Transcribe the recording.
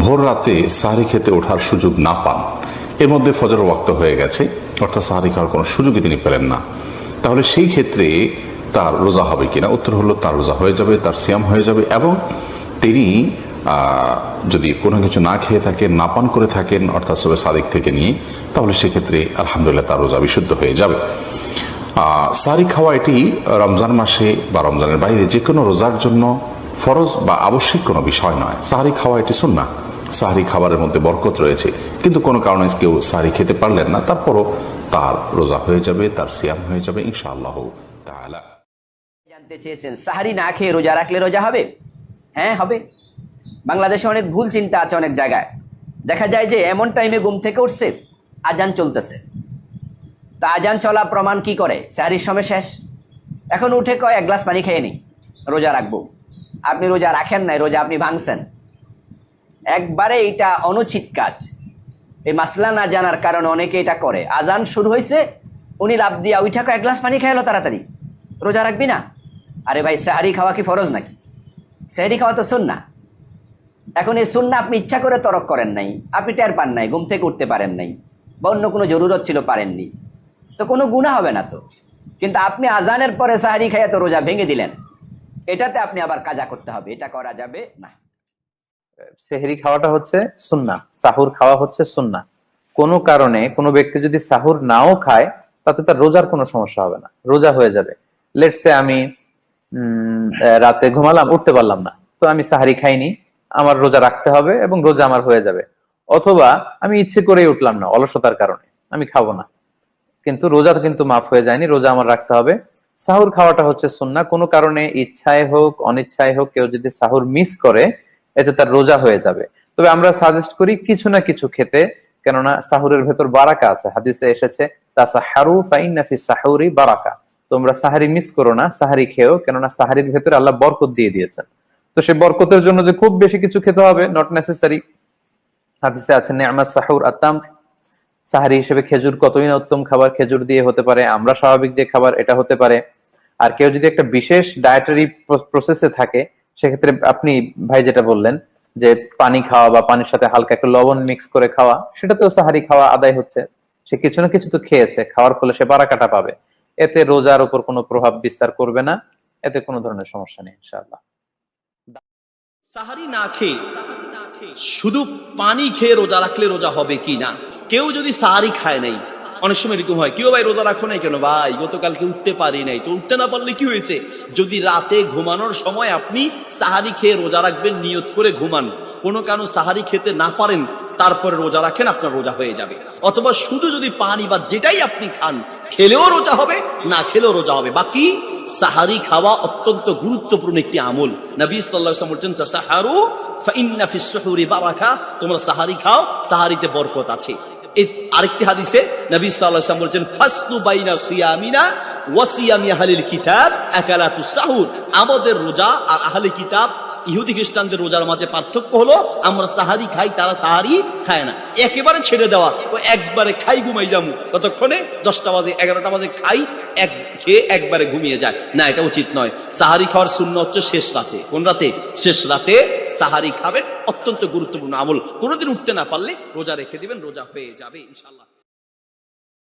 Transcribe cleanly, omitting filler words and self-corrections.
ভোর রাতে সাহরি খেতে ওঠার সুযোগ না পান, এর মধ্যে ফজর ওয়াক্ত হয়ে গেছে, অর্থাৎ সাহরি খাওয়ার কোনো সুযোগই তিনি পেলেন না, তাহলে সেই ক্ষেত্রে তার রোজা হবে কিনা? উত্তর হলো তার রোজা হয়ে যাবে, তার সিয়াম হয়ে যাবে। এবং তিনি যদি কোনো কিছু না খেয়ে থাকেন, না পান করে থাকেন, অর্থাৎ সবে সাদিক থেকে নিয়ে, তাহলে সেক্ষেত্রে আলহামদুলিল্লাহ তার রোজা বিশুদ্ধ হয়ে যাবে। সাহরি খাওয়া এটি রমজান মাসে বা রমজানের বাইরে যে কোনো রোজার জন্য ফরজ বা আবশ্যিক কোনো বিষয় নয়। সাহরি খাওয়া এটি সুন্নাহ, সাহরি খাবারের মধ্যে বরকত রয়েছে। কিন্তু কোনো কারণে কেউ সাহরি খেতে পারলেন না, তারপরও তার রোজা হয়ে যাবে, তার সিয়াম হয়ে যাবে ইনশাআল্লাহ তাআলা। জানতে চেয়েছেন সাহরি না খেয়ে রোজা রাখলে রোজা হবে? হ্যাঁ, হবে। বাংলাদেশে অনেক ভুল চিন্তা আছে অনেক জায়গায়। দেখা যায় যে এমন টাইমে ঘুম থেকে উঠছে, আজান চলতেছে, তা আজান চলা প্রমাণ কি করে? সাহরির সময় শেষ, এখন উঠে কয় এক গ্লাস পানি খেয়ে নি, রোজা রাখবো। আপনি রোজা রাখেন নাই, রোজা আপনি ভাঙছেন। একবারে এটা অনুচিত কাজ। এই মাসলা না জানার কারণে অনেকে এটা করে। আজান শুরু হয়েছে, উনি লাভ দিয়া উঠে কয় এক গ্লাস পানি খেয়ে এলো তাড়াতাড়ি, রোজা রাখবি না? আরে ভাই, সাহরি খাওয়া কি ফরজ নাকি? সাহরি খাওয়া তো সুন্নাহ। এখন এই সুন্নাহ আপনি ইচ্ছা করে তরক করেন নাই, আপনি টের পান নাই, ঘুম থেকে উঠতে পারেন নাই, বা অন্য কোনো জরুরত ছিল পারেননি, তো কোনো গুনাহ হবে না তো। কিন্তু আপনি আজানের পরে সাহরি খাইয়া তো রোজা ভেঙে দিলেন, এটাতে আপনি আবার কাজা করতে হবে, এটা করা যাবে না। সেহরি খাওয়াটা হচ্ছে সুন্নাহ, সাহুর খাওয়া হচ্ছে সুন্নাহ। কোনো কারণে কোনো ব্যক্তি যদি সাহুর নাও খায়, তাতে তার রোজার কোনো সমস্যা হবে না, রোজা হয়ে যাবে। লেটস সে আমি রাতে ঘুমালাম, উঠতে পারলাম না, তো আমি সাহারি খাইনি, আমার রোজা রাখতে হবে এবং রোজা আমার হয়ে যাবে। অথবা আমি ইচ্ছে করেই উঠলাম না, অলসতার কারণে আমি খাবো না, কিন্তু রোজা কিন্তু মাফ হয়ে যায়নি, রোজা আমার রাখতে হবে। সাহুর খাওয়াটা হচ্ছে সুন্নাহ। কোনো কারণে ইচ্ছায় হোক অনিচ্ছায় হোক কেউ যদি সাহুর মিস করে, এতে তার রোজা হয়ে যাবে। তবে আমরা সাজেস্ট করি কিছু না কিছু খেতে, কেননা সাহুরের ভেতর বারাকা আছে। হাদিসে এসেছে তাসাহারু ফাইন্না ফিস সাহুরি বারাকা, তোমরা সাহারি মিস করো না, সাহারি খেও, কেননা সাহারির ভেতরে আল্লাহ বরকত দিয়ে দিয়েছেন। তো সে বরকতের জন্য যে খুব বেশি কিছু খেতে হবে, নট নেসেসারি। হাদিসে আছে নি'মাস সাহুর আত-তামর, সাহারি হিসেবে খেজুর কতই না উত্তম খাবার, খেজুর দিয়ে হতে পারে, আমরা স্বাভাবিক যে খাবার এটা হতে পারে। আর কেউ যদি একটা বিশেষ ডায়েটারি প্রসেসে থাকে, সেক্ষেত্রে আপনি ভাই যেটা বললেন যে পানি খাওয়া বা পানির সাথে হালকা একটু লবণ মিক্স করে খাওয়া, সেটাতেও সাহারি খাওয়া আদায় হচ্ছে। সে কিছু না কিছু তো খেয়েছে, খাওয়ার ফলে সে বারাকাটা পাবে। এতে রোজার উপর কোনো প্রভাব বিস্তার করবে না, এতে কোনো ধরনের সমস্যা নেই ইনশাআল্লাহ। সাহারি না খেয়ে শুধু পানি খেয়ে রোজা রাখলে রোজা হবে কি না? কেউ যদি সাহারি খায় নাই, অনেক সময় এরকম হয়, কেউ ভাই রোজা রাখো নাই কেন? ভাই গতকালকে উঠতে পারি নাই। তো উঠতে না পারলে কি হয়েছে? যদি রাতে ঘুমানোর সময় আপনি সাহারি খেয়ে রোজা রাখবেন, নিয়ত করে ঘুমান, কোনো কারণে সাহারি খেতে না পারেন, তারপরে রোজা রাখেন, আপনার রোজা হয়ে যাবে। অথবা শুধু যদি পানি বা যেটাই আপনি খান, খেলেও রোজা হবে, না খেলেও রোজা হবে। বাকি সাহারি খাওয়া অত্যন্ত গুরুত্বপূর্ণ একটি আমল। নবী সাল্লাল্লাহু আলাইহি ওয়াসাল্লাম বলেছেন তাসাহারু ফাইন্না ফিস সুহুরি বারাকা, তোমরা সাহারি খাও, সাহারিতে বরকত আছে। আরেকটি হাদিসে নবী সাল্লাল্লাহু আলাইহি ওয়াসাল্লাম বলেছেন ফাসলু বাইনা সিয়ামিনা ওয়া সিয়ামি আহলিল কিতাব আকালাতুস সাহুর, আমাদের রোজা আর আহলে কিতাব ইহুদি খ্রিস্টানদের রোজার মাঝে পার্থক্য হলো আমরা সাহারি খাই, তারা সাহারি খায় না। একেবারে ছেড়ে দেওয়া, ও একবারে খাই ঘুমাই যাবো, কতক্ষণে 10টা বাজে 11টা বাজে খাই, খেয়ে একবারে ঘুমিয়ে যায় না, এটা উচিত নয়। সাহারি খাওয়ার সুন্নাহ হচ্ছে শেষ রাতে। কোন রাতে? শেষ রাতে সাহারি খাবেন, অত্যন্ত গুরুত্বপূর্ণ আমল। কোনোদিন উঠতে না পারলে রোজা রেখে দিবেন, রোজা হয়ে যাবে ইনশাআল্লাহ।